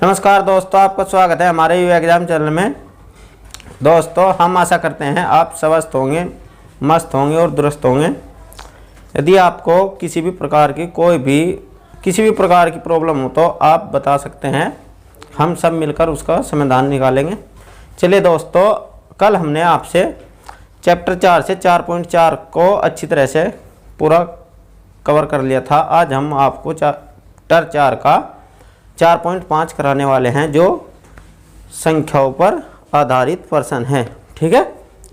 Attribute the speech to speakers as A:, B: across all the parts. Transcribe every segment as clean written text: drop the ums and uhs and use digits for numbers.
A: नमस्कार दोस्तों, आपका स्वागत है हमारे यू एग्जाम चैनल में। दोस्तों, हम आशा करते हैं आप स्वस्थ होंगे, मस्त होंगे और दुरुस्त होंगे। यदि आपको किसी भी प्रकार की प्रॉब्लम हो तो आप बता सकते हैं, हम सब मिलकर उसका समाधान निकालेंगे। चलिए दोस्तों, कल हमने आपसे चैप्टर 4 से 4.4 को अच्छी तरह से पूरा कवर कर लिया था। आज हम आपको चैप्टर 4 का 4.5 कराने वाले हैं, जो संख्याओं पर आधारित प्रश्न है। ठीक है,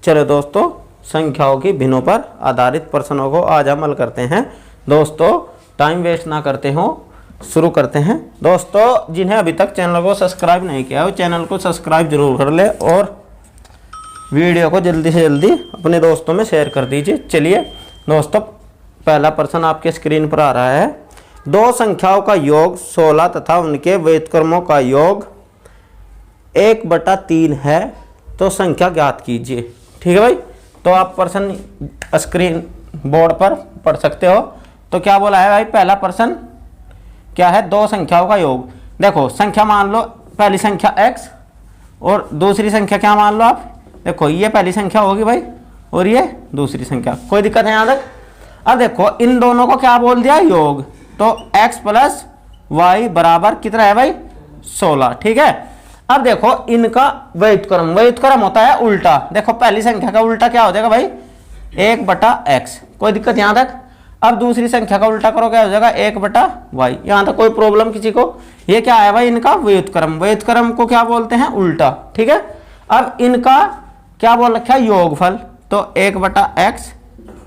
A: चलो दोस्तों, संख्याओं की भिन्नों पर आधारित प्रश्नों को आज हम हल करते हैं। दोस्तों, टाइम वेस्ट ना करते हो, शुरू करते हैं। दोस्तों, जिन्हें अभी तक चैनल को सब्सक्राइब नहीं किया है वो चैनल को सब्सक्राइब जरूर कर ले और वीडियो को जल्दी से जल्दी अपने दोस्तों में शेयर कर दीजिए। चलिए दोस्तों, पहला प्रश्न आपके स्क्रीन पर आ रहा है। दो संख्याओं का योग 16 तथा उनके व्युत्क्रमों का योग 1/3 है, तो संख्या ज्ञात कीजिए। ठीक है भाई, तो आप प्रश्न स्क्रीन बोर्ड पर पढ़ सकते हो। तो क्या बोला है भाई, पहला प्रश्न क्या है, दो संख्याओं का योग। देखो, संख्या मान लो, पहली संख्या x और दूसरी संख्या क्या मान लो आप। देखो, ये पहली संख्या होगी भाई और ये दूसरी संख्या, कोई दिक्कत है यहाँ तक। अब देखो, इन दोनों को क्या बोल दिया, योग। तो x प्लस वाई बराबर कितना है भाई, 16। ठीक है, अब देखो इनका व्युत्क्रम होता है उल्टा। देखो, पहली संख्या का उल्टा क्या हो जाएगा भाई, 1/x, कोई दिक्कत यहाँ तक। अब दूसरी संख्या का उल्टा करो, क्या हो जाएगा, 1/y। यहाँ तक कोई प्रॉब्लम किसी को। ये क्या है भाई, इनका व्युत्क्रम को क्या बोलते हैं, उल्टा। ठीक है, अब इनका क्या बोल रखा है, योगफल। तो 1/x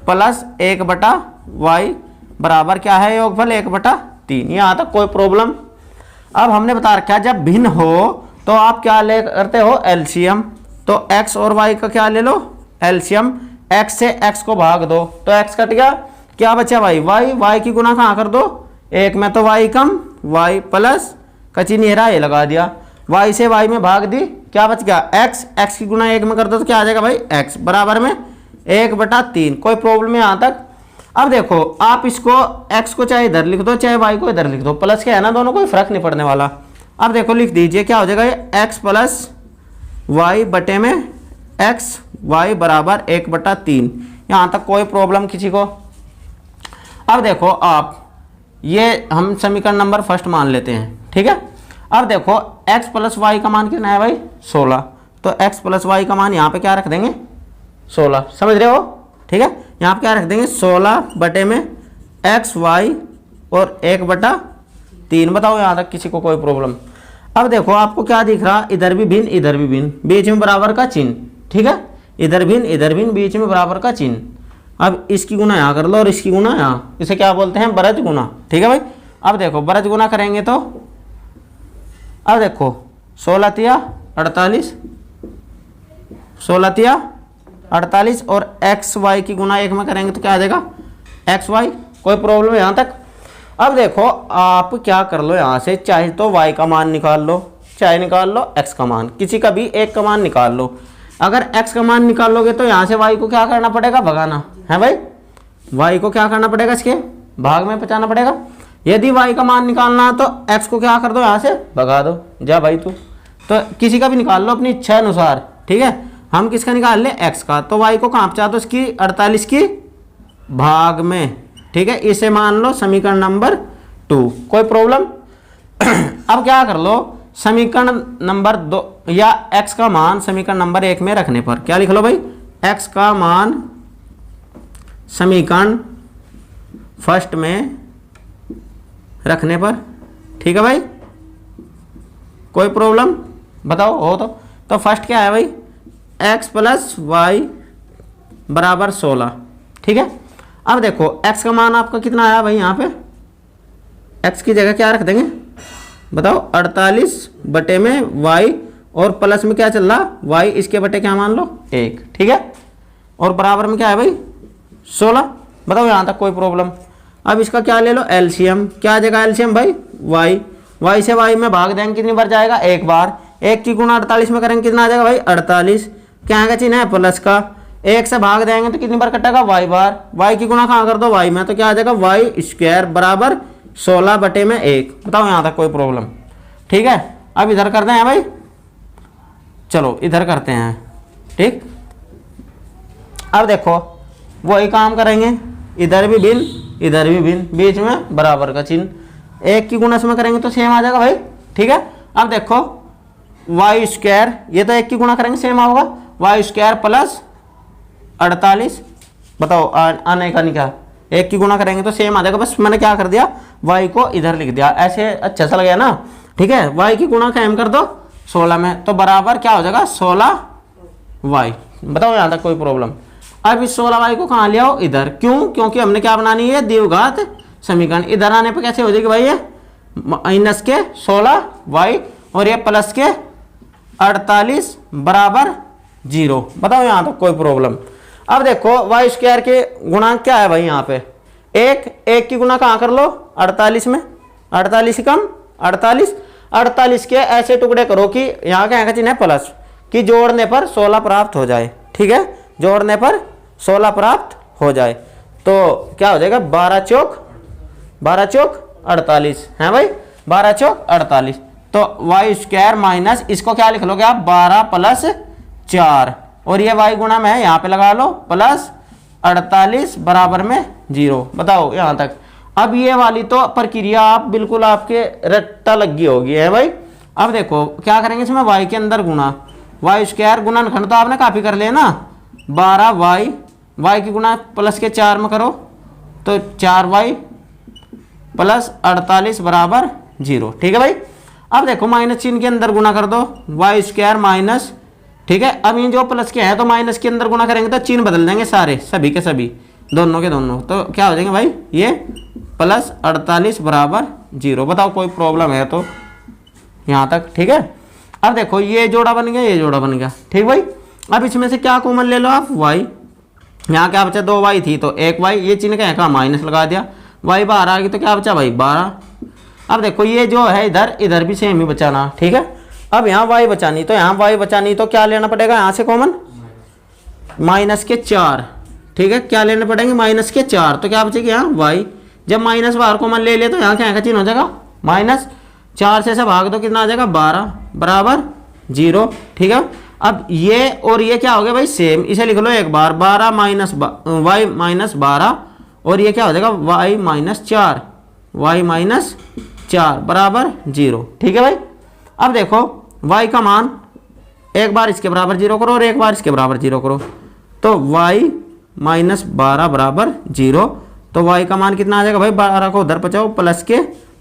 A: प्लस 1/y बराबर क्या है, योगफल 1/3। यहाँ तक कोई प्रॉब्लम। अब हमने बता रखा है, जब भिन्न हो तो आप क्या ले करते हो, एलसीएम। तो x और y का क्या ले लो, एलसीएम। x से x को भाग दो तो x कट गया, क्या बचा भाई, y की गुना कहाँ कर दो, एक में तो y कम, y प्लस कची नेहरा ये लगा दिया, y से y में भाग दी, क्या बच गया, x की गुना एक में कर दो तो क्या आ जाएगा भाई, x बराबर में 1/3। कोई प्रॉब्लम है यहाँ तक। अब देखो, आप इसको x को चाहे इधर लिख दो चाहे y को इधर लिख दो, प्लस क्या है ना, दोनों कोई फर्क नहीं पड़ने वाला। अब देखो, लिख दीजिए, क्या हो जाएगा, ये x प्लस वाई बटे में x y बराबर 1/3। यहाँ तक कोई प्रॉब्लम किसी को। अब देखो आप, ये हम समीकरण नंबर फर्स्ट मान लेते हैं। ठीक है, अब देखो x प्लस वाई का मान कितना है भाई, 16। तो x प्लस वाई का मान यहाँ पे क्या रख देंगे, 16। समझ रहे हो। ठीक है, यहाँ पे क्या रख देंगे, 16 बटे में x y और 1/3। बताओ यहाँ तक किसी को कोई प्रॉब्लम। अब देखो, आपको क्या दिख रहा, इधर भी भिन्न इधर भी भिन्न, बीच में बराबर का चिन्ह। ठीक है, इधर भिन्न बीच में बराबर का चिन्ह। अब इसकी गुना यहाँ कर लो और इसकी गुना यहाँ, इसे क्या बोलते हैं, बरज गुना। ठीक है भाई, अब देखो बरज गुना करेंगे तो अब देखो 16 तिया 48, 16 तिया 48 और एक्स वाई की गुना एक में करेंगे तो क्या आ जाएगा, एक्स वाई। कोई प्रॉब्लम है यहाँ तक। अब देखो, आप क्या कर लो, यहाँ से चाहे तो y का मान निकाल लो, चाहे निकाल लो x का मान, किसी का भी एक का मान निकाल लो। अगर x का मान निकालोगे तो यहाँ से y को क्या करना पड़ेगा, भगाना है भाई। y को क्या करना पड़ेगा, इसके भाग में पहुँचाना पड़ेगा। यदि y का मान निकालना है तो x को क्या कर दो, यहाँ से भगा दो, जा भाई तू। तो किसी का भी निकाल लो अपनी इच्छा अनुसार। ठीक है, हम किसका निकाल ले, x का। तो y को कहाँ पहुँचा दो, इसकी 48 की भाग में। ठीक है, इसे मान लो समीकरण नंबर 2। कोई प्रॉब्लम। अब क्या कर लो, समीकरण नंबर 2 या x का मान समीकरण नंबर 1 में रखने पर क्या लिख लो भाई, x का मान समीकरण फर्स्ट में रखने पर। ठीक है भाई, कोई प्रॉब्लम बताओ हो तो फर्स्ट क्या है भाई, x प्लस वाई बराबर 16। ठीक है, अब देखो x का मान आपका कितना आया भाई, यहाँ पे x की जगह क्या रख देंगे, बताओ 48 बटे में y और प्लस में क्या चल रहा, y, इसके बटे क्या मान लो 1। ठीक है, और बराबर में क्या है भाई 16। बताओ यहाँ तक कोई प्रॉब्लम। अब इसका क्या ले लो, एलसीएम। क्या आ जाएगा एलसीएम भाई, y से y में भाग देंगे कितनी बार जाएगा, एक बार। 1 की गुना 48 में करेंगे कितना आ जाएगा भाई, 48। क्या आएगा, चिन्ह है प्लस का, 1 से भाग देंगे तो कितनी बार कटेगा, y बार। y की गुना कहाँ कर दो, y में, तो क्या आ जाएगा y² बराबर 16 बटे में 1। बताओ यहाँ तक कोई प्रॉब्लम। ठीक है, अब इधर करते हैं भाई, चलो इधर करते हैं। ठीक, अब देखो वही काम करेंगे, इधर भी भिन्न इधर भी भिन्न, बीच में बराबर का चिन्ह, एक की गुणा में करेंगे तो सेम आ जाएगा भाई। ठीक है, अब देखो वाई स्क्वायर, ये तो एक की गुणा करेंगे सेम होगा, वाई स्क्वायर प्लस 48, बताओ आने का नहीं क्या, एक की गुणा करेंगे तो सेम आ जाएगा। बस मैंने क्या कर दिया, वाई को इधर लिख दिया, ऐसे अच्छा सा लग गया ना। ठीक है, वाई की गुणा कायम कर दो 16 में, तो बराबर क्या हो जाएगा 16 वाई। बताओ यहाँ तक कोई प्रॉब्लम। अब इस 16 वाई को कहाँ ले आओ, इधर। क्यों, क्योंकि हमने क्या बनानी है, द्विघात समीकरण। इधर आने पे कैसे हो जाएगी भाई, ये माइनस के 16 वाई और ये प्लस के 48 बराबर 0। बताओ यहाँ तक कोई प्रॉब्लम। अब देखो वाई स्क्वायर के गुणांक क्या है भाई, यहाँ पे एक की गुणा कहाँ कर लो 48 में, 48 कम 48 के ऐसे टुकड़े करो कि यहाँ का चिन्ह है प्लस, कि जोड़ने पर 16 प्राप्त हो जाए। ठीक है, जोड़ने पर 16 प्राप्त हो जाए तो क्या हो जाएगा 12 चौक 48 है भाई, 12 चौक 48। तो वाई स्क्वायर माइनस इसको क्या लिख लोगे आप 12 प्लस 4 और ये वाई गुणा में है यहाँ पे लगा लो प्लस 48 बराबर में 0। बताओ यहाँ तक। अब ये वाली तो प्रक्रिया आप बिल्कुल आपके रट्टा लगी होगी है भाई। अब देखो क्या करेंगे इसमें, वाई के अंदर गुणा, वाई स्क्वायर गुणनखंड तो आपने काफी कर लिया ना, 12 वाई की गुणा प्लस के 4 में करो तो 4 वाई प्लस 48 बराबर 0। ठीक है भाई। अब देखो माइनस चिन्ह के अंदर गुणा कर दो, वाई स्क्वायर माइनस। ठीक है, अब ये जो प्लस के हैं तो माइनस के अंदर गुणा करेंगे तो चिन्ह बदल देंगे सारे, सभी के सभी, दोनों के दोनों, तो क्या हो जाएंगे भाई ये प्लस 48 बराबर 0। बताओ कोई प्रॉब्लम है तो यहाँ तक। ठीक है, अब देखो ये जोड़ा बन गया, ये जोड़ा बन गया। ठीक भाई, अब इसमें से क्या कॉमन ले लो आप, वाई। यहाँ क्या बचा 2 वाई थी तो 1 वाई, ये चिन्ह क्या है माइनस लगा दिया, वाई बाहर आ गई तो क्या बचा भाई 12। अब देखो ये जो है इधर भी सेम ही बचाना। ठीक है, अब यहाँ वाई बचानी तो यहाँ वाई बचानी तो क्या लेना पड़ेगा यहाँ से कॉमन, माइनस के 4। ठीक है, क्या लेने पड़ेंगे माइनस के 4, तो क्या बचेगी यहाँ वाई। जब माइनस बाहर कॉमन ले ले तो यहाँ क्या चिन्ह हो जाएगा माइनस, 4 से भाग दो कितना आ जाएगा 12 बराबर 0। ठीक है, अब ये और ये क्या हो गया भाई सेम, इसे लिख लो एक बार, 12 माइनस वाई माइनस 12 और ये क्या हो जाएगा वाई माइनस 4, वाई माइनस 4 बराबर 0। ठीक है भाई। अब देखो y का मान एक बार इसके बराबर 0 करो और एक बार इसके बराबर 0 करो तो y माइनस 12 बराबर 0। तो y का मान कितना आ जाएगा भाई, 12 को उधर पचाओ प्लस के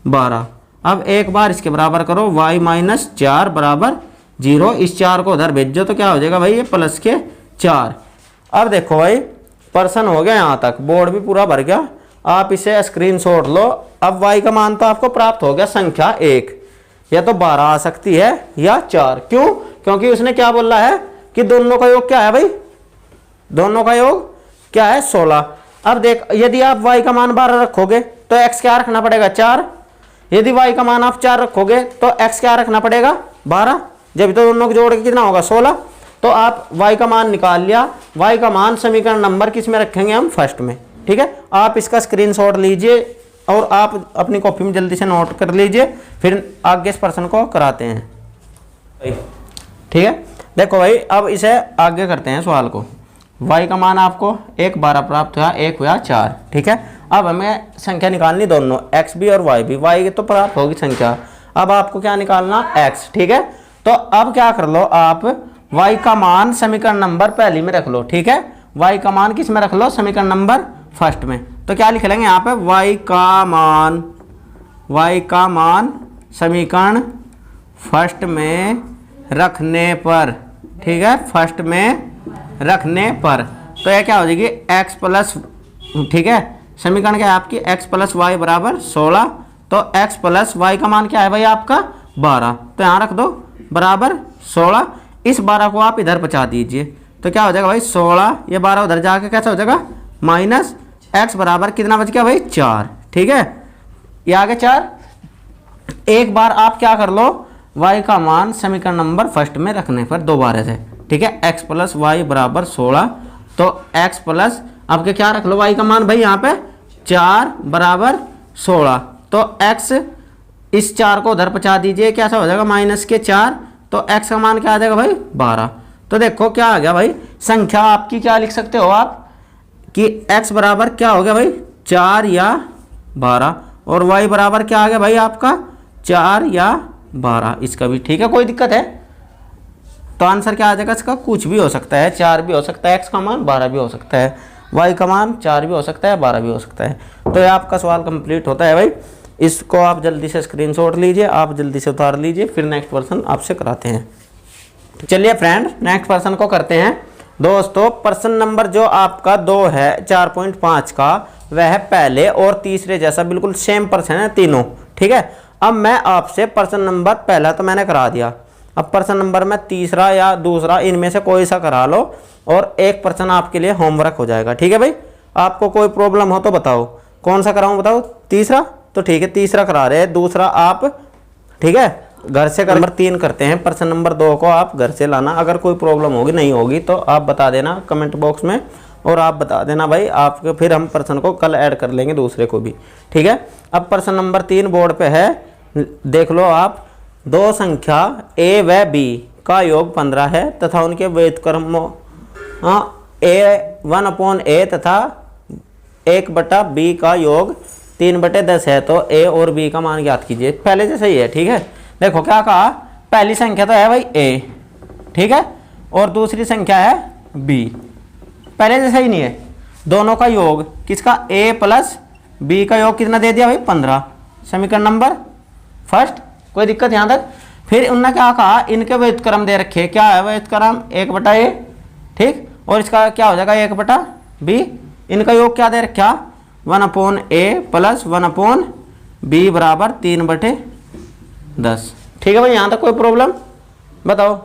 A: 12। अब एक बार इसके बराबर करो y माइनस 4 बराबर 0, इस 4 को उधर भेजो तो क्या हो जाएगा भाई ये प्लस के 4। अब देखो भाई पर्सन हो गया यहाँ तक, बोर्ड भी पूरा भर गया, आप इसे स्क्रीनशॉट लो। अब y का मान तो आपको प्राप्त हो गया संख्या 1, या तो 12 आ सकती है या 4। क्यों, क्योंकि उसने क्या बोला है कि दोनों का योग क्या है भाई, दोनों का योग क्या है 16। अब देख यदि आप y का मान 12 रखोगे तो x क्या रखना पड़ेगा 4, यदि y का मान आप 4 रखोगे तो x क्या रखना पड़ेगा 12, जब तो दोनों को जोड़ के कितना होगा 16। तो आप y का मान निकाल लिया, y का मान समीकरण नंबर किस में रखेंगे हम फर्स्ट में। ठीक है, आप इसका स्क्रीनशॉट लीजिए और आप अपनी कॉपी में जल्दी से नोट कर लीजिए, फिर आगे इस प्रश्न को कराते हैं। ठीक है, देखो भाई अब इसे आगे करते हैं सवाल को। y का मान आपको 1 12 प्राप्त हुआ, 1 हुआ 4। ठीक है, अब हमें संख्या निकालनी दोनों x भी और y भी, y तो प्राप्त होगी संख्या, अब आपको क्या निकालना x। ठीक है, तो अब क्या कर लो आप y का मान समीकरण नंबर पहली में रख लो। ठीक है, y का मान किस में रख लो, समीकरण नंबर फर्स्ट में। तो क्या लिख लेंगे यहाँ पे y का मान समीकरण फर्स्ट में रखने पर। ठीक है, फर्स्ट में रखने पर तो यह क्या हो जाएगी x प्लस, ठीक है समीकरण क्या है आपकी x प्लस वाई बराबर 16। तो x प्लस वाई का मान क्या है भाई आपका 12, तो यहाँ रख दो बराबर 16। इस 12 को आप इधर पहुँचा दीजिए तो क्या हो जाएगा भाई 16, ये 12 उधर जाके कैसा हो जाएगा माइनस x बराबर कितना बच गया भाई 4। ठीक है, ये आगे 4। एक बार आप क्या कर लो y का मान समीकरण नंबर फर्स्ट में रखने पर दोबारा से। ठीक है, x प्लस वाई बराबर 16, तो x प्लस आपके क्या रख लो y का मान भाई यहाँ पे 4 बराबर 16। तो x इस 4 को उधर पहुँचा दीजिए, कैसा हो जाएगा -4, तो x का मान क्या आ जाएगा भाई 12। तो देखो क्या आ गया भाई, संख्या आपकी क्या लिख सकते हो आप कि x बराबर क्या हो गया भाई 4 या 12, और y बराबर क्या आ गया भाई आपका 4 या 12। इसका भी ठीक है, कोई दिक्कत है? तो आंसर क्या आ जाएगा इसका, कुछ भी हो सकता है, 4 भी हो सकता है, x का मान 12 भी हो सकता है, y का मान 4 भी हो सकता है, 12 भी हो सकता है। तो ये आपका सवाल कंप्लीट होता है भाई। इसको आप जल्दी से स्क्रीनशॉट लीजिए, आप जल्दी से उतार लीजिए, फिर नेक्स्ट पर्सन आपसे कराते हैं। चलिए फ्रेंड, नेक्स्ट पर्सन को करते हैं। दोस्तों पर्सन नंबर जो आपका 2 है 4.5 का, वह पहले और तीसरे जैसा बिल्कुल सेम पर्सन है तीनों, ठीक है। अब मैं आपसे पर्सन नंबर पहला तो मैंने करा दिया, अब पर्सन नंबर में तीसरा या दूसरा इनमें से कोई सा करा लो, और एक पर्सन आपके लिए होमवर्क हो जाएगा, ठीक है भाई। आपको कोई प्रॉब्लम हो तो बताओ, कौन सा कराऊं बताओ? तीसरा, तो ठीक है तीसरा करा रहे हैं, दूसरा आप ठीक है घर से नंबर 3 करते हैं, पर्सन नंबर 2 को आप घर से लाना। अगर कोई प्रॉब्लम होगी नहीं होगी तो आप बता देना कमेंट बॉक्स में, और आप बता देना भाई आपके, फिर हम पर्सन को कल ऐड कर लेंगे दूसरे को भी, ठीक है। अब पर्सन नंबर 3 बोर्ड पे है, देख लो आप। 2 संख्या a व b का योग 15 है तथा उनके व्युत्क्रमों a1/a तथा 1/b का योग 3/10 है, तो a और b का मान ज्ञात कीजिए। पहले जैसे ही है, ठीक है। देखो क्या कहा, पहली संख्या तो है भाई a, ठीक है, और दूसरी संख्या है b। पहले जैसा ही नहीं है, दोनों का योग किसका a प्लस b का योग कितना दे दिया भाई 15, समीकरण नंबर फर्स्ट। कोई दिक्कत यहाँ तक? फिर उन्होंने क्या कहा, इनके व्युत्क्रम दे रखे, क्या है व्युत्क्रम 1/a, ठीक, और इसका क्या हो जाएगा 1/b। इनका योग क्या दे रखा 1/a प्लस 1/b बराबर 3/10, ठीक है भाई। यहाँ तक कोई प्रॉब्लम बताओ?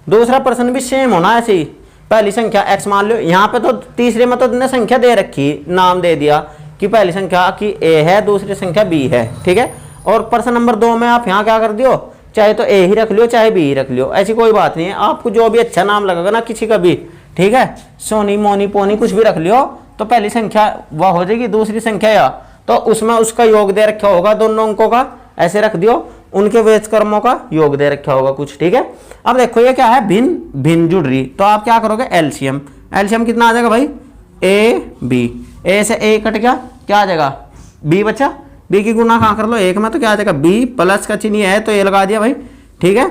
A: दूसरा पर्सन भी सेम होना ऐसे ही, पहली संख्या x मान लो, यहाँ पे तो तीसरे में तो इतने संख्या दे रखी, नाम दे दिया कि पहली संख्या की a है, दूसरी संख्या b है, ठीक है। और पर्सन नंबर 2 में आप यहाँ क्या कर दियो, चाहे तो a ही रख लियो चाहे b ही रख लियो, ऐसी कोई बात नहीं है, आपको जो भी अच्छा नाम लगेगा ना किसी का भी, ठीक है, सोनी मोनी पोनी कुछ भी रख लियो, तो पहली संख्या वह हो जाएगी, दूसरी संख्या या तो उसमें उसका योग दे रखा होगा दोनों अंकों का, ऐसे रख दियो, उनके व्युत्क्रमों का योग दे रखा होगा कुछ, ठीक है। अब देखो ये क्या है, भिन्न भिन्न जुड़ रही, तो आप क्या करोगे एलसीएम। एलसीएम कितना आ जाएगा भाई a b, a से a कट गया, क्या आ जाएगा b बचा, b की गुना कहाँ कर लो 1 में, तो क्या आ जाएगा b प्लस का चिन्ह है तो a लगा दिया भाई, ठीक है।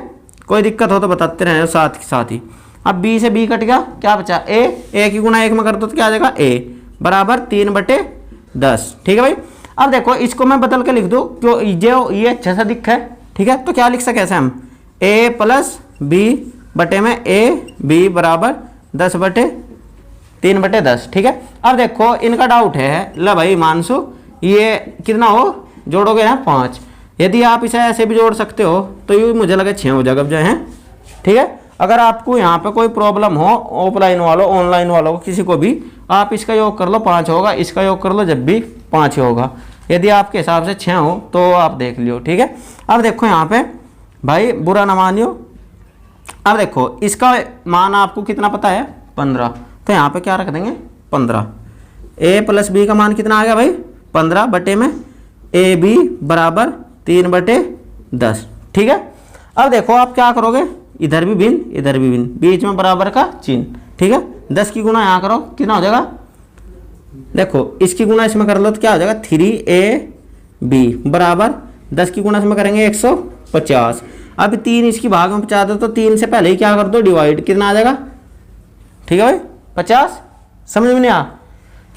A: कोई दिक्कत हो तो बताते रहे साथ ही। अब b से b कट गया, क्या बचा a की गुना 1 में कर दो तो क्या आ जाएगा a बराबर 3/10, ठीक है भाई। अब देखो इसको मैं बदल के लिख दूँ, क्यों ये अच्छा सा दिखा है, ठीक है, तो क्या लिख सके ऐसे हम a प्लस b बटे में a b बराबर 10/3/10, ठीक है। अब देखो इनका डाउट है, ला भाई मानसू ये कितना हो जोड़ोगे ना 5, यदि आप इसे ऐसे भी जोड़ सकते हो तो ये मुझे लगा 6 हो जाएगा जो है, ठीक है। अगर आपको यहाँ पे कोई प्रॉब्लम हो, ऑफलाइन वालों ऑनलाइन वालों को किसी को भी, आप इसका योग कर लो 5 होगा, इसका योग कर लो जब भी 5 ही होगा, यदि आपके हिसाब से 6 हो तो आप देख लियो, ठीक है। अब देखो यहाँ पे भाई बुरा ना मानियो, अब देखो इसका मान आपको कितना पता है 15, तो यहाँ पे क्या रख देंगे 15, a प्लस b का मान कितना आ गया भाई 15 बटे में ए बी बराबर 3/10, ठीक है। अब देखो आप क्या करोगे, इधर भी भिन्न इधर भी भिन्न, बीच में बराबर का चिन्ह, ठीक है। 10 की गुना यहाँ करो, कितना हो जाएगा, देखो इसकी गुना इसमें कर लो तो क्या हो जाएगा 3ab बराबर 10 की गुना इसमें करेंगे 150। अब 3 इसकी भाग में 50 दो तो 3 से पहले ही क्या कर दो डिवाइड, कितना आ जाएगा, ठीक है भाई 50। समझ में नहीं आ,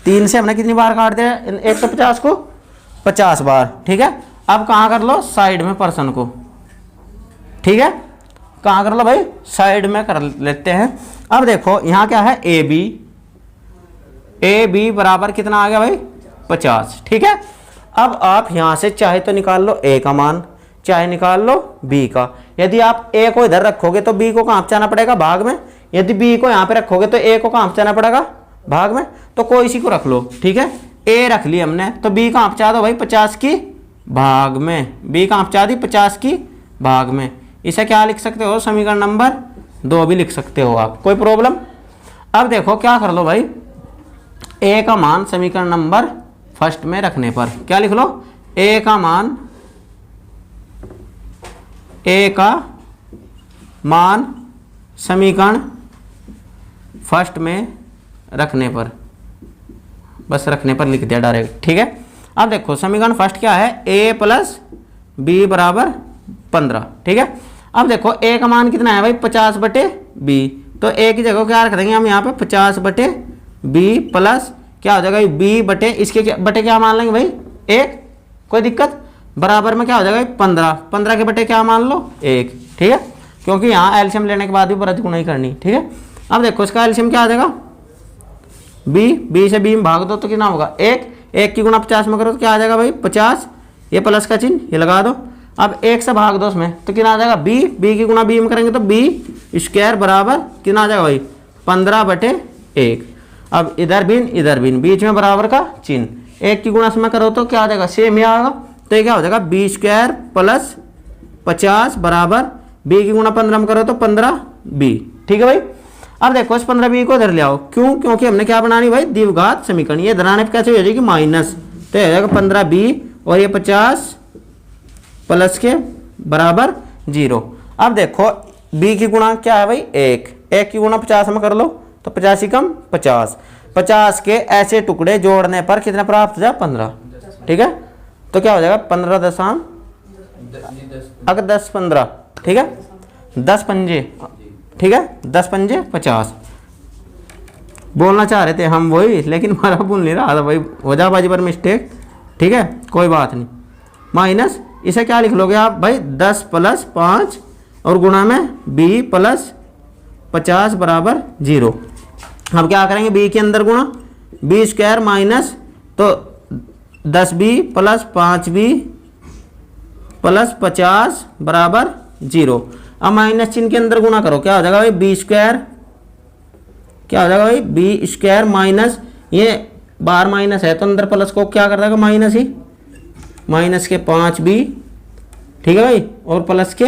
A: 3 से हमने कितनी बार काट दिया 150 को 50 बार, ठीक है। अब कहाँ कर लो साइड में पर्सन को, ठीक है, कहाँ कर लो भाई साइड में कर लेते हैं। अब देखो यहाँ क्या है ए बी बराबर कितना आ गया भाई 50, ठीक है। अब आप यहाँ से चाहे तो निकाल लो a का मान, चाहे निकाल लो b का। यदि आप a को इधर रखोगे तो b को कहाँ पहुँचाना पड़ेगा भाग में, यदि b को यहाँ पे रखोगे तो a को कहाँ पहुँचाना पड़ेगा भाग में, तो कोई इसी को रख लो, ठीक है। a रख लिया हमने तो b कहाँ पहुँचा दो भाई 50 की भाग में, b कहाँ पहुँचा दी 50 की भाग में। इसे क्या लिख सकते हो समीकरण नंबर 2 भी लिख सकते हो आप, कोई प्रॉब्लम। अब देखो क्या कर लो भाई a का मान समीकरण नंबर फर्स्ट में रखने पर क्या लिख लो, a का मान ए का मान समीकरण फर्स्ट में रखने पर, बस रखने पर लिख दिया डायरेक्ट, ठीक है। अब देखो समीकरण फर्स्ट क्या है, a प्लस बी बराबर 15, ठीक है। अब देखो a का मान कितना है भाई 50 बटे b, तो a की जगह क्या रख देंगे हम यहाँ पे 50 बटे b प्लस क्या हो जाएगा b बटे इसके बटे क्या मान लेंगे भाई 1, कोई दिक्कत, बराबर में क्या हो जाएगा 15, 15 के बटे क्या मान लो 1, ठीक है, क्योंकि यहाँ एलसीएम लेने के बाद भी ब्रज गुणा ही करनी, ठीक है। अब देखो इसका एलसीएम क्या आ जाएगा b से b में भाग दो तो कितना होगा 1, 1 की गुणा 50 में करो तो क्या आ जाएगा भाई 50, ये प्लस का चिन्ह ये लगा दो। अब 1 से भाग दो उसमें तो कितना आ जाएगा b की गुणा b में करेंगे तो b स्क्वायर बराबर कितना आ जाएगा भाई 15 बटे 1। अब इधर भिन्न बीच में बराबर का चिन्ह, 1 की गुणा में करो तो क्या आ जाएगा सेम ही आएगा, तो ये क्या हो जाएगा b स्क्वायर प्लस 50 बराबर b की गुणा 15 में करो तो 15b, ठीक है भाई। अब देखो इस 15b को इधर ले आओ, क्यों, क्योंकि हमने क्या बनानी भाई द्विघात समीकरण, ये धराने पे कैसे हो जाएगी माइनस, तो हो जाएगा 15b और ये 50 प्लस के बराबर 0। अब देखो b की गुणा क्या है भाई 1 की गुणा 50 में कर लो तो 50 ही कम 50 के ऐसे टुकड़े जोड़ने पर कितना प्राप्त हो जाए 15, ठीक है, तो क्या हो जाएगा 15 दशम अगर 10 15, ठीक है, 10 पंजे, ठीक है, 10 पंजे 50 बोलना चाह रहे थे हम वही, लेकिन हमारा बोल नहीं रहा था भाई, वजहबाजी पर मिस्टेक, ठीक है, कोई बात नहीं। माइनस इसे क्या लिख लोगे आप भाई 10 प्लस 5 और गुणा में b प्लस 50 बराबर 0। अब क्या करेंगे b के अंदर गुणा b स्क्वायर माइनस तो 10b प्लस 5b प्लस 50 बराबर 0। अब माइनस चिन्ह के अंदर गुणा करो क्या हो जाएगा भाई b स्क्वायर, क्या हो जाएगा भाई b स्क्वायर माइनस ये बाहर माइनस है तो अंदर प्लस को क्या कर देगा माइनस ही, माइनस के 5b, ठीक है भाई, और प्लस के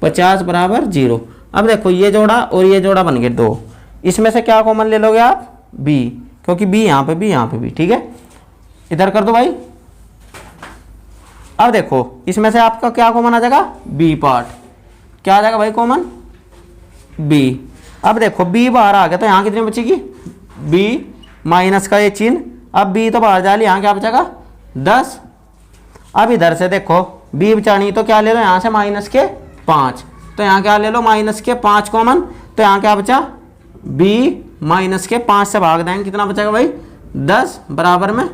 A: 50 बराबर 0। अब देखो ये जोड़ा और ये जोड़ा बन गए 2, इसमें से क्या कॉमन ले लोगे आप b, क्योंकि b यहाँ पे भी, ठीक है, इधर कर दो भाई। अब देखो इसमें से आपका क्या कॉमन आ जाएगा b पार्ट, क्या आ जाएगा भाई कॉमन b। अब देखो b बाहर आ गया तो यहाँ कितनी बचेगी b माइनस का ये चिन्ह, अब b तो बाहर जा लिया, यहाँ क्या बचेगा 10। अब इधर से देखो b बचानी तो क्या ले लो यहाँ से माइनस के 5, तो यहाँ क्या ले लो माइनस के 5 कॉमन, तो यहाँ क्या बचा b माइनस के 5 से भाग देंगे कितना बचेगा भाई 10 बराबर में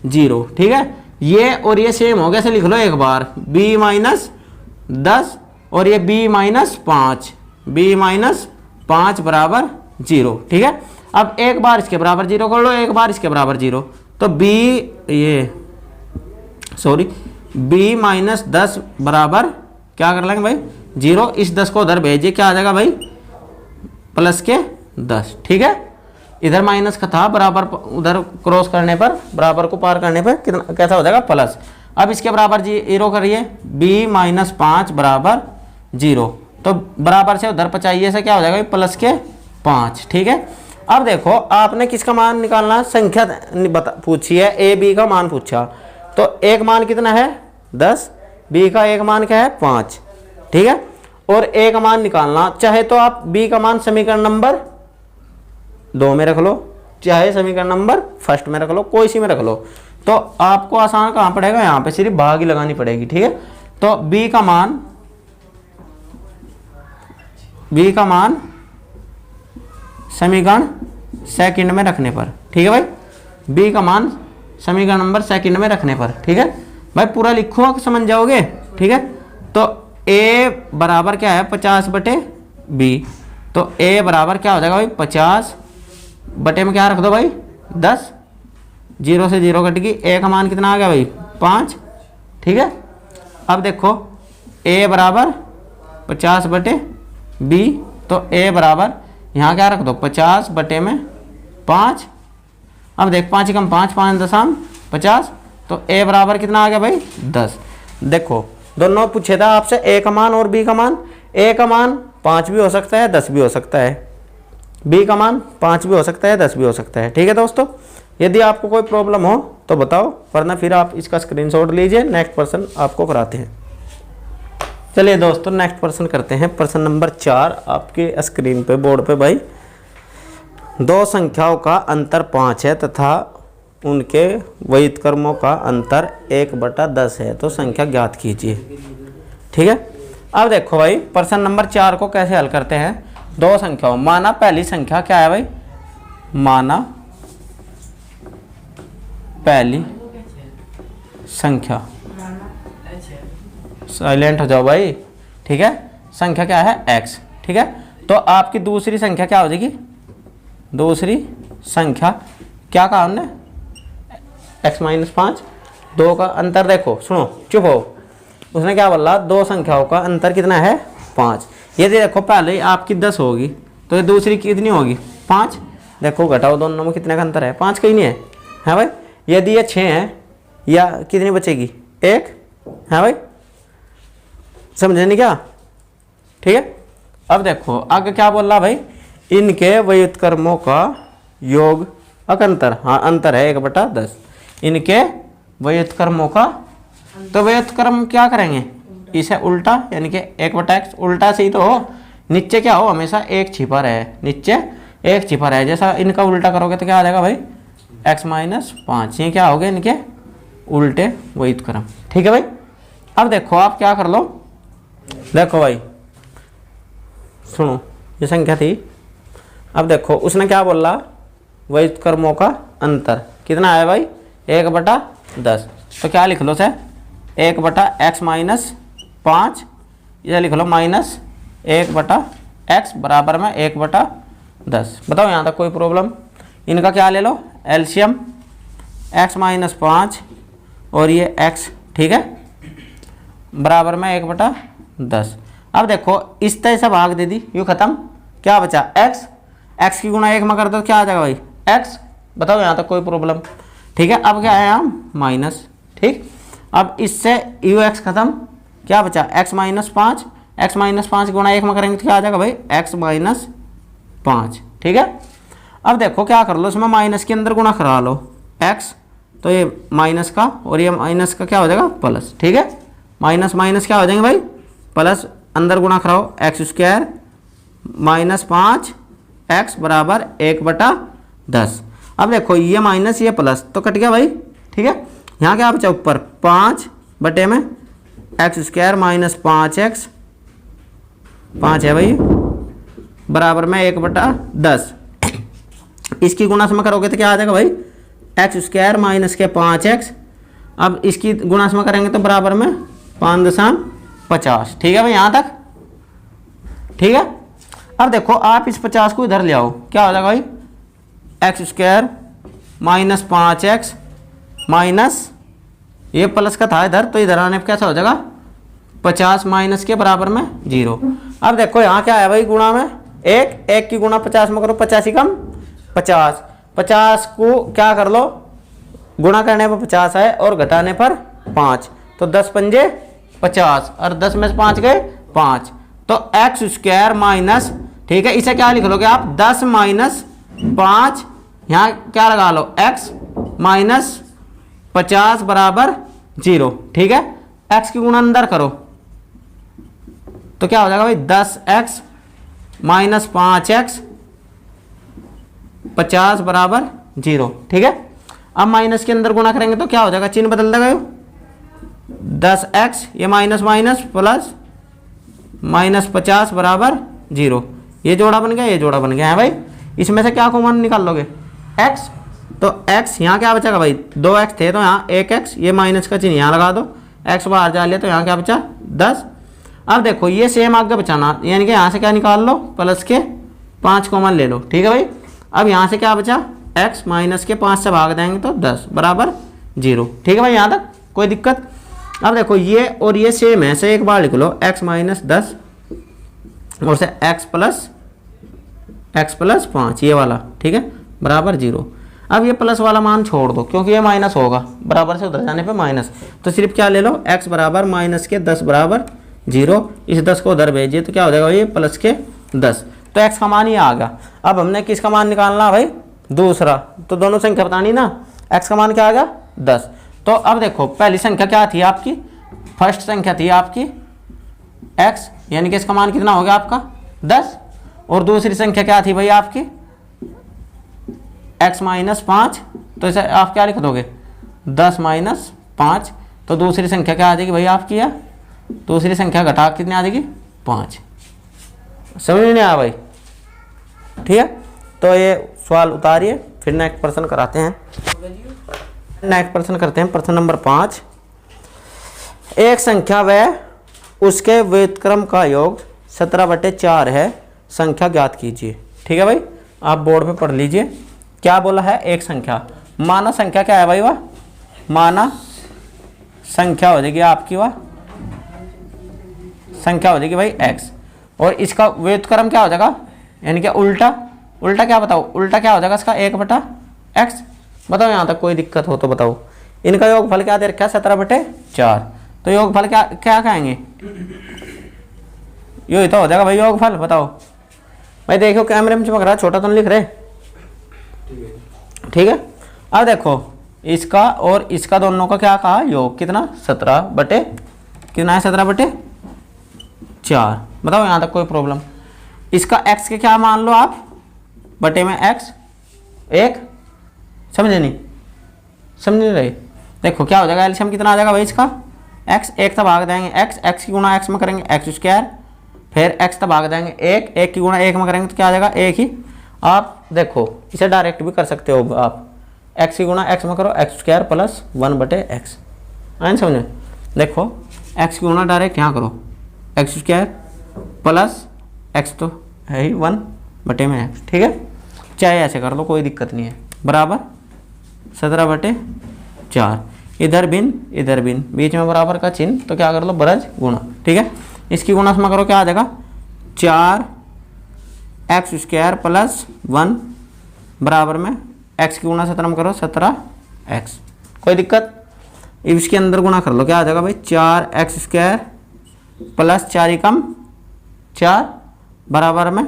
A: 0, ठीक है। ये और ये सेम हो गया, से लिख लो एक बार b माइनस 10 और ये b माइनस 5 बराबर 0, ठीक है। अब एक बार इसके बराबर 0 कर लो, एक बार इसके बराबर 0, तो b माइनस 10 बराबर क्या कर लेंगे भाई 0, इस 10 को उधर भेजिए क्या आ जाएगा भाई प्लस के 10, ठीक है। इधर माइनस का था, बराबर उधर क्रॉस करने पर बराबर को पार करने पर कितना कैसा हो जाएगा प्लस। अब इसके बराबर 0 करिए b माइनस 5 बराबर 0, तो बराबर से उधर पचाइए से क्या हो जाएगा प्लस के 5, ठीक है। अब देखो आपने किसका मान निकालना, संख्या पूछी है, ए बी का मान पूछा, तो एक मान कितना है 10, b का एक मान क्या है 5, ठीक है, और a का मान निकालना चाहे तो आप b का मान समीकरण नंबर 2 में रख लो, चाहे समीकरण नंबर फर्स्ट में रख लो, कोई सी में रख लो, तो आपको आसान कहाँ पड़ेगा, यहाँ पे सिर्फ भाग ही लगानी पड़ेगी, ठीक है। तो b का मान समीकरण सेकंड में रखने पर, ठीक है भाई, b का मान समीकरण नंबर सेकंड में रखने पर, ठीक है भाई, पूरा लिखो समझ जाओगे, ठीक है। तो a बराबर क्या है 50 बटे b, तो a बराबर क्या हो जाएगा भाई 50 बटे में क्या रख दो भाई 10, 0 से 0 कट गई, a का मान कितना आ गया भाई 5, ठीक है। अब देखो a बराबर 50 बटे b, तो a बराबर यहाँ क्या रख दो 50 बटे में 5, अब देख 5 कम 5 दशम 50, तो a बराबर कितना आ गया भाई 10। देखो दोनों पूछे था आपसे a का मान और b का मान, a का मान 5 भी हो सकता है 10 भी हो सकता है, b का मान 5 भी हो सकता है 10 भी हो सकता है, ठीक है दोस्तों। यदि आपको कोई प्रॉब्लम हो तो बताओ, वरना फिर आप इसका स्क्रीनशॉट लीजिए, नेक्स्ट पर्सन आपको कराते हैं। चलिए दोस्तों नेक्स्ट प्रश्न करते हैं। प्रश्न नंबर 4 आपके स्क्रीन पे बोर्ड पे भाई, दो संख्याओं का अंतर 5 है तथा उनके व्युत्क्रमों का अंतर 1/10 है, तो संख्या ज्ञात कीजिए। ठीक है, अब देखो भाई प्रश्न नंबर 4 को कैसे हल करते हैं। दो संख्याओं, माना पहली संख्या क्या है भाई, माना पहली संख्या, साइलेंट हो जाओ भाई। ठीक है, संख्या क्या है x। ठीक है, तो आपकी दूसरी संख्या क्या हो जाएगी, दूसरी संख्या क्या कहा हमने, x-5। दो का अंतर देखो, सुनो चुप हो, उसने क्या बोला, दो संख्याओं का अंतर कितना है 5। यदि देखो पहले आपकी 10 होगी तो ये दूसरी कितनी होगी 5। देखो घटाओ दोनों में कितने का अंतर है, 5 का ही नहीं है, है भाई। यदि ये 6 है या कितनी बचेगी 1, है भाई, समझे नहीं क्या। ठीक है, अब देखो आगे क्या बोल रहा भाई, इनके व्युत्क्रमों का योग अंतर, हाँ अंतर है 1/10, इनके व्युत्क्रमों का। तो व्युत्क्रम क्या करेंगे, इसे उल्टा, यानी कि 1/x उल्टा से ही तो हो, नीचे क्या हो हमेशा 1 छिपा रहे, नीचे 1 छिपा रहे। जैसा इनका उल्टा करोगे तो क्या आ जाएगा भाई, x-5। ये क्या हो गए इनके उल्टे व्युत्क्रम। ठीक है भाई, अब देखो आप क्या कर लो, देखो भाई सुनो, ये संख्या थी, अब देखो उसने क्या बोला, व्युत्क्रमों का अंतर कितना है भाई 1/10। तो क्या लिख लो से 1/x-5, ये लिख लो -1/x बराबर में 1/10। बताओ यहाँ तक कोई प्रॉब्लम। इनका क्या ले लो एलसीएम, x-5 और ये x, ठीक है, बराबर में 1/10। अब देखो इस तरह से भाग दे दी, यूँ खत्म, क्या बचा x की गुणा 1 में कर दो, क्या आ जाएगा भाई x। बताओ यहाँ तक कोई प्रॉब्लम। ठीक है, अब क्या है हम माइनस। ठीक, अब इससे ux खत्म, क्या बचा x-5, x-5 गुणा 1 में करेंगे तो क्या आ जाएगा भाई x-5। ठीक है, अब देखो क्या कर लो, इसमें माइनस के अंदर गुणा करा लो x, तो ये माइनस का और ये माइनस का क्या हो जाएगा प्लस। ठीक है, माइनस माइनस क्या हो जाएंगे भाई प्लस, अंदर गुणा कराओ x² -5x बराबर 1/10। अब देखो ये माइनस ये प्लस तो कट गया भाई। ठीक है, यहाँ क्या बचा ऊपर 5 बटे में x² -5x, 5 है भाई, बराबर में 1/10। इसकी गुणा में करोगे तो क्या आ जाएगा भाई x² माइनस के 5x, अब इसकी गुणा में करेंगे तो बराबर में 5.50। ठीक है भाई यहाँ तक। ठीक है, अब देखो आप इस 50 को इधर ले आओ, क्या हो जाएगा भाई x² -5x माइनस ये प्लस का था इधर, तो इधर आने पर कैसा हो जाएगा 50 माइनस के बराबर में 0। अब देखो यहाँ क्या है भाई गुणा में 1 की गुणा 50 में करो, 50 ही कम 50 को क्या कर लो, गुणा करने पर 50 है और घटाने पर 5, तो 10 पंजे 50 और 10 में से 5 गए 5, तो x² माइनस, ठीक है, इसे क्या लिख लोगे आप 10 माइनस 5, यहाँ क्या लगा लो x माइनस 50 बराबर 0। ठीक है, x की गुणा अंदर करो तो क्या हो जाएगा भाई 10x माइनस 5x 50 बराबर 0। ठीक है, अब माइनस के अंदर गुणा करेंगे तो क्या हो जाएगा, चिन्ह बदल देगा 10x, ये माइनस माइनस प्लस -50 बराबर 0। ये जोड़ा बन गया, ये जोड़ा बन गया है भाई। इसमें से क्या कॉमन निकाल लोगे x, तो x यहाँ क्या बचेगा भाई 2x थे तो यहाँ 1x, ये माइनस का चिन्ह यहाँ लगा दो, x बाहर जा लिया तो यहाँ क्या बचा 10। अब देखो ये सेम आगे बचाना, यानी कि यहाँ से क्या निकाल लो प्लस के 5 कॉमन ले लो। ठीक है भाई, अब यहाँ से क्या बचा x माइनस के 5 से भाग देंगे तो 10 बराबर 0। ठीक है भाई यहाँ तक कोई दिक्कत। अब देखो ये और ये सेम है, से एक बार लिख लो x माइनस 10 और से x प्लस 5 ये वाला, ठीक है, बराबर 0। अब ये प्लस वाला मान छोड़ दो क्योंकि ये माइनस होगा, बराबर से उधर जाने पे माइनस, तो सिर्फ क्या ले लो x बराबर माइनस के 10 बराबर 0। इस 10 को उधर भेजिए तो क्या हो जाएगा ये प्लस के 10, तो x का मान ये आ गया। अब हमने किसका मान निकालना भाई दूसरा, तो दोनों संख्या बतानी ना, x का मान क्या आ गया 10। तो अब देखो पहली संख्या क्या थी आपकी, फर्स्ट संख्या थी आपकी एक्स, यानी कि इसका मान कितना हो गया आपका 10। और दूसरी संख्या क्या थी भाई आपकी x माइनस 5, तो इसे आप क्या लिख दोगे 10 माइनस 5। तो दूसरी संख्या क्या आ जाएगी भाई आपकी, या दूसरी संख्या घटा कितनी आ जाएगी 5। समझ में नहीं आया भाई? ठीक है, तो ये सवाल उतारिए, फिर नेक्स्ट प्रश्न कराते हैं। नेक्स्ट प्रश्न करते हैं, प्रश्न नंबर 5। एक संख्या व उसके व्युत्क्रम का योग 17/4 है, संख्या ज्ञात कीजिए। ठीक है भाई, आप बोर्ड पे पढ़ लीजिए। क्या बोला है, एक संख्या, माना संख्या क्या है भाई, वह माना संख्या हो जाएगी आपकी, वह संख्या हो जाएगी भाई x, और इसका व्युत्क्रम क्या हो जाएगा, यानी कि उल्टा। उल्टा क्या बताओ, उल्टा क्या हो जाएगा इसका 1/x। बताओ यहाँ तक कोई दिक्कत हो तो बताओ। इनका योगफल क्या दे रखा है 17/4, तो योगफल क्या क्या कहेंगे, यो ही तो हो जाएगा भाई योगफल। बताओ भाई, देखो कैमरे में चमक रहा है, छोटा तो नहीं लिख रहे। ठीक है, अब देखो इसका और इसका दोनों का क्या कहा योग, कितना 17 कितना है 17/4। बताओ यहाँ तक कोई प्रॉब्लम। इसका x के क्या मान लो आप, बटे में x 1, समझे नहीं, समझ नहीं रहे। देखो क्या हो जाएगा, एलसीएम कितना आ जाएगा भाई इसका x 1 तक भाग देंगे x की गुणा x में करेंगे x², फिर x तक भाग देंगे 1 की गुणा 1 में करेंगे तो क्या आ जाएगा 1 ही। आप देखो इसे डायरेक्ट भी कर सकते हो आप, x की गुणा x में करो x² प्लस 1/x, आए समझे। देखो x की गुणा डायरेक्ट यहाँ करो x² प्लस x तो है ही 1/x। ठीक है, चाहे ऐसे कर लो कोई दिक्कत नहीं है, बराबर 17/4। इधर भिन्न बीच में बराबर का चिन्ह, तो क्या कर लो ब्रज गुणा। ठीक है, इसकी गुणा में करो क्या आ जाएगा 4x² प्लस 1 बराबर में x की गुणा 17 में करो 17x। कोई दिक्कत, इसके अंदर गुणा कर लो क्या आ जाएगा भाई 4x² प्लस 4 एकम 4 बराबर में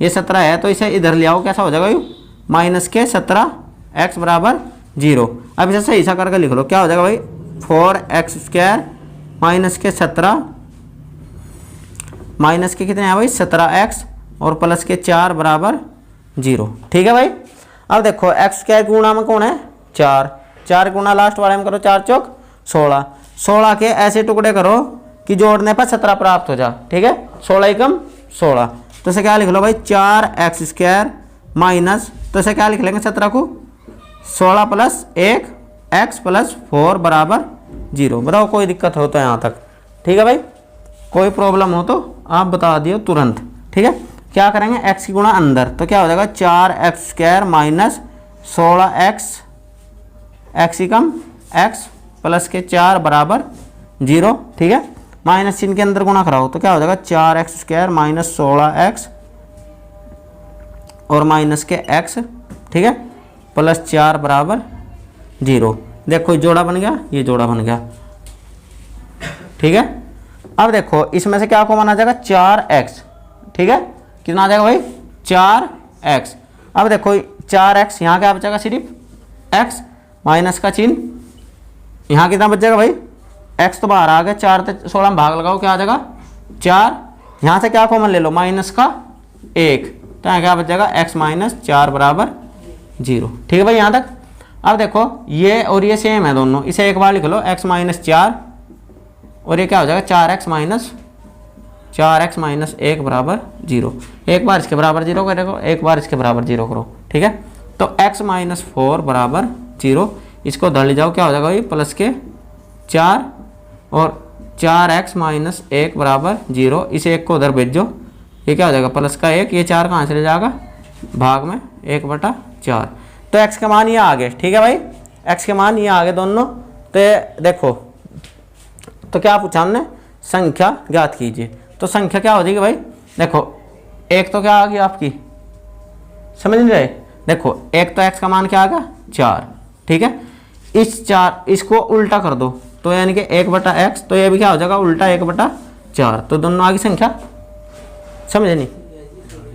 A: ये 17 है, तो इसे इधर ले आओ, कैसा हो जाएगा यू माइनस के 17x बराबर 0। अब इसे सही सा करके लिख लो, क्या हो जाएगा भाई 4x² माइनस के 17 माइनस के कितने हैं भाई 17x और प्लस के 4 बराबर 0। ठीक है भाई, अब देखो x² गुणा में कौन है 4 गुणा लास्ट वाले में करो 4 चौक 16 के ऐसे टुकड़े करो कि जोड़ने पर 17 प्राप्त हो जा। ठीक है, 16 एकम 16, तो इसे क्या लिख लो भाई 4x² माइनस, तो इसे क्या लिख लेंगे 17 को 16 प्लस 1 x प्लस 4 बराबर 0। बताओ कोई दिक्कत हो तो यहाँ तक। ठीक है भाई, कोई प्रॉब्लम हो तो आप बता दियो तुरंत। ठीक है, क्या करेंगे x की गुणा अंदर, तो क्या हो जाएगा 4x² माइनस 16x x एकम x प्लस के 4 बराबर 0। ठीक है, माइनस चिन्ह के अंदर गुणा कराओ तो क्या हो जाएगा 4x² माइनस 16x और माइनस के x। ठीक है, प्लस 4 बराबर 0। देखो जोड़ा बन गया, ये जोड़ा बन गया। ठीक है, अब देखो इसमें से क्या कॉमन आ जाएगा 4x। ठीक है, कितना आ जाएगा भाई 4x। अब देखो 4x यहाँ क्या बचेगा सिर्फ x माइनस का चिन्ह, यहाँ कितना बच जाएगा भाई x तो बाहर आ गया, 4 से 16 में भाग लगाओ क्या आ जाएगा 4, यहाँ से क्या कॉमन ले लो माइनस का 1, तो यहाँ क्या बच जाएगा x माइनस 4 बराबर 0। ठीक है भाई यहाँ तक। अब देखो ये और ये सेम है दोनों, इसे एक बार लिख लो x माइनस 4 और ये क्या हो जाएगा 4x माइनस 1 बराबर 0। एक बार इसके बराबर 0 करो, एक बार इसके बराबर 0 करो। ठीक है, तो x माइनस 4 बराबर 0, इसको धर ले जाओ क्या हो जाएगा भाई प्लस के 4 और 4x माइनस 1 बराबर 0, इसे 1 को उधर भेज दो, ये क्या हो जाएगा प्लस का 1, ये 4 कहाँ चले जाएगा भाग में 1/4। तो x के मान ये आ गए। ठीक है भाई, x के मान ये आ गए दोनों। तो देखो तो क्या पूछा हमने, संख्या ज्ञात कीजिए। तो संख्या क्या हो जाएगी भाई, देखो एक तो क्या आ गई आपकी, समझ नहीं रहे। देखो एक तो x का मान क्या आ गया 4। ठीक है, इस 4 इसको उल्टा कर दो तो यानी कि 1/x, तो ये भी क्या हो जाएगा उल्टा 1/4, तो दोनों आ गई संख्या, समझे नहीं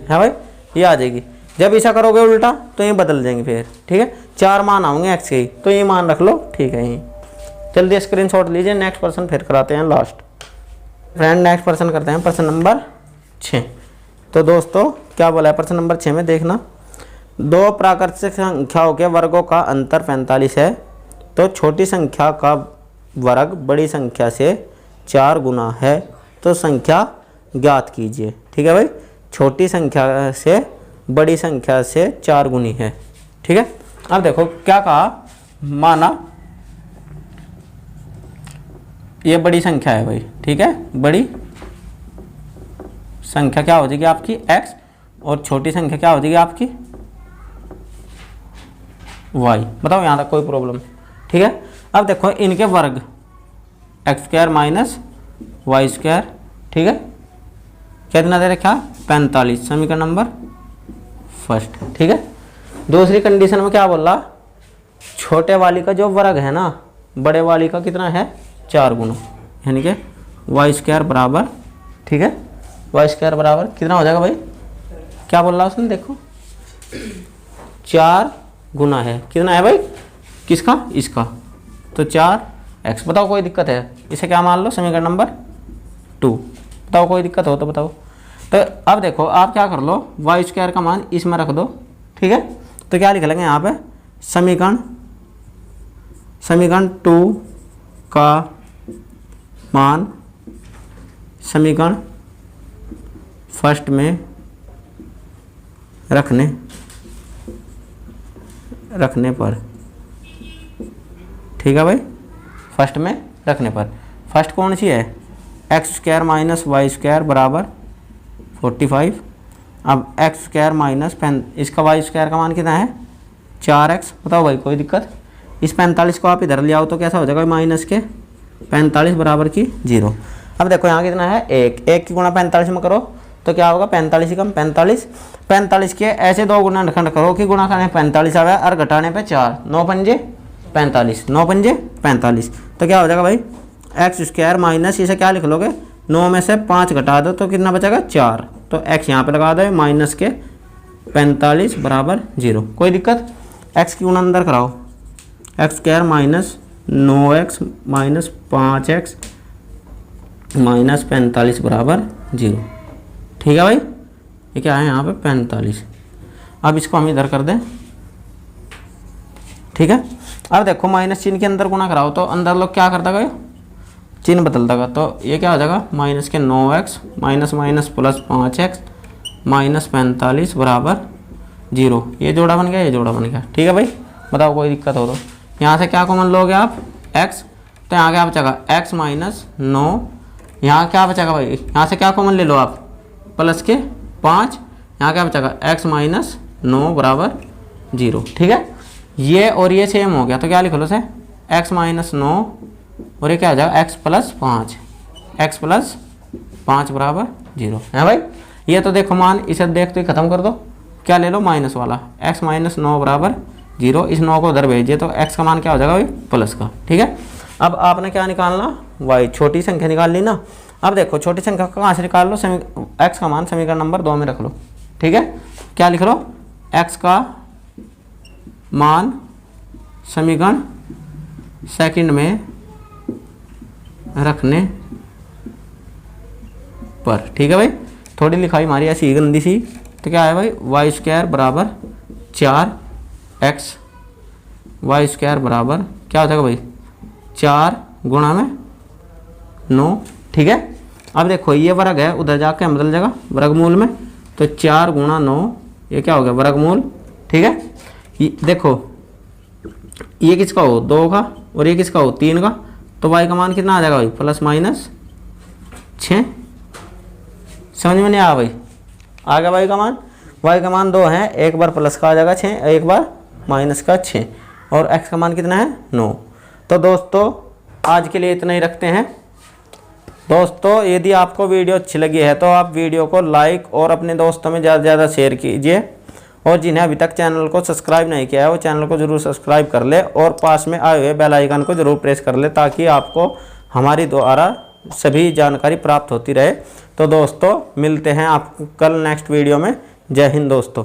A: है भाई, ये आ जाएगी। जब ऐसा करोगे उल्टा तो ये बदल जाएंगे फिर। ठीक है, 4 मान आएंगे x के ही, तो ये मान रख लो। ठीक है, यही जल्दी स्क्रीनशॉट लीजिए, नेक्स्ट पर्सन फिर कराते हैं लास्ट। फ्रेंड नेक्स्ट प्रश्न करते हैं, प्रश्न नंबर 6। तो दोस्तों क्या बोला है प्रश्न नंबर 6 में, देखना। दो प्राकृतिक संख्याओं के वर्गों का अंतर 45 है, तो छोटी संख्या का वर्ग बड़ी संख्या से 4 गुना है, तो संख्या ज्ञात कीजिए। ठीक है भाई, छोटी संख्या से बड़ी संख्या से 4 गुनी है। ठीक है, अब देखो क्या कहा, माना ये बड़ी संख्या है भाई। ठीक है, बड़ी संख्या क्या हो जाएगी आपकी x, और छोटी संख्या क्या हो जाएगी आपकी y। बताओ यहाँ तक कोई प्रॉब्लम? ठीक है, अब देखो इनके वर्ग x² माइनस y²। ठीक है, कितना दे रखा? 45, समीकरण नंबर फर्स्ट। ठीक है, दूसरी कंडीशन में क्या बोल रहा, छोटे वाली का जो वर्ग है ना, बड़े वाली का कितना है? 4 गुना, यानी कि y² बराबर, ठीक है, y² बराबर कितना हो जाएगा भाई? क्या बोल रहा उसने, देखो 4 गुना है, कितना है भाई? किसका? इसका, तो 4x। बताओ कोई दिक्कत है? इसे क्या मान लो? समीकरण नंबर 2। बताओ कोई दिक्कत हो तो बताओ। तो अब देखो आप क्या कर लो, y² का मान इसमें रख दो। ठीक है, तो क्या लिख लेंगे यहाँ पे, समीकरण 2 का मान समीकरण फर्स्ट में रखने पर। ठीक है भाई, फर्स्ट में रखने पर। फर्स्ट कौन सी है? x² माइनस y² बराबर 45। अब x² माइनस इसका y² का मान कितना है? 4x। बताओ भाई कोई दिक्कत? इस 45 को आप इधर ले आओ तो कैसा हो जाएगा? माइनस के 45 बराबर की 0। अब देखो यहाँ कितना है? 1 की गुणा 45 में करो तो क्या होगा? 45 ही कम 45 के ऐसे 2 गुना खंड करो कि गुणा खाने 45 आवे और घटाने पे 4, 9 पंजे 45, 9 पंजे 45। तो क्या हो जाएगा भाई? x² माइनस, इसे क्या लिख लोगे? 9 में से 5 घटा दो तो कितना बचेगा? 4। तो x यहाँ पे लगा दो, माइनस के 45 बराबर 0। कोई दिक्कत? x की गुणा अंदर कराओ, x² minus 9x minus 5x minus 45 बराबर 0। ठीक है भाई, ये क्या है यहाँ पे? 45। अब इसको हम इधर कर दें। ठीक है, अब देखो माइनस चिन्ह के अंदर गुणा कराओ तो अंदर लोग क्या करता गए? चिन्ह बदल देगा, तो ये क्या हो जाएगा? माइनस के 9x minus minus plus 5x minus 45 बराबर 0। ये जोड़ा बन गया, ये जोड़ा बन गया। ठीक है भाई, बताओ कोई दिक्कत हो तो? यहाँ से क्या कॉमन लोगे आप? x, तो यहाँ क्या बचेगा? x minus 9। यहाँ क्या बचेगा भाई? यहाँ से क्या कॉमन ले लो आप? प्लस के 5। यहाँ क्या बचेगा? x माइनस 9 बराबर 0। ठीक है, ये और ये सेम हो गया तो क्या लिख लो से? x माइनस 9 और ये क्या हो जाएगा? x प्लस 5, x प्लस 5 बराबर 0 है भाई। ये तो देखो मान, इसे देखते ही खत्म कर दो। क्या ले लो? माइनस वाला, x माइनस 9 बराबर 0। इस 9 को उधर भेजिए तो x का मान क्या हो जाएगा भाई? प्लस का। ठीक है, अब आपने क्या निकालना? y, छोटी संख्या निकाल ली ना। अब देखो छोटी संख्या कहाँ से निकाल लो? x का मान समीकरण नंबर 2 में रख लो। ठीक है, क्या लिख लो? x का मान समीकरण सेकंड में रखने पर। ठीक है भाई, थोड़ी लिखाई हमारी ऐसी गंदी सी। तो क्या है भाई? y² बराबर 4x, y² बराबर क्या हो जाएगा भाई? 4 गुणा में 9। ठीक है, अब देखो ये वर्ग है, उधर जाके बदल जाएगा वर्गमूल में, तो 4 गुणा 9 ये क्या हो गया? वर्गमूल। ठीक है, देखो ये किसका हो? 2 का, और ये किसका हो? 3 का। तो y का मान कितना आ जाएगा भाई? Plus minus 6। समझ में नहीं आया भाई? आ गया y का मान? y का मान 2 है, एक बार प्लस का आ जाएगा 6, एक बार माइनस का 6, और x का मान कितना है? 9। तो दोस्तों आज के लिए इतना ही रखते हैं। दोस्तों यदि आपको वीडियो अच्छी लगी है तो आप वीडियो को लाइक और अपने दोस्तों में ज़्यादा से ज़्यादा शेयर कीजिए, और जिन्हें अभी तक चैनल को सब्सक्राइब नहीं किया है वो चैनल को ज़रूर सब्सक्राइब कर ले, और पास में आए हुए बेल आइकन को ज़रूर प्रेस कर ले, ताकि आपको हमारी द्वारा सभी जानकारी प्राप्त होती रहे। तो दोस्तों मिलते हैं आपको कल नेक्स्ट वीडियो में। जय हिंद दोस्तों।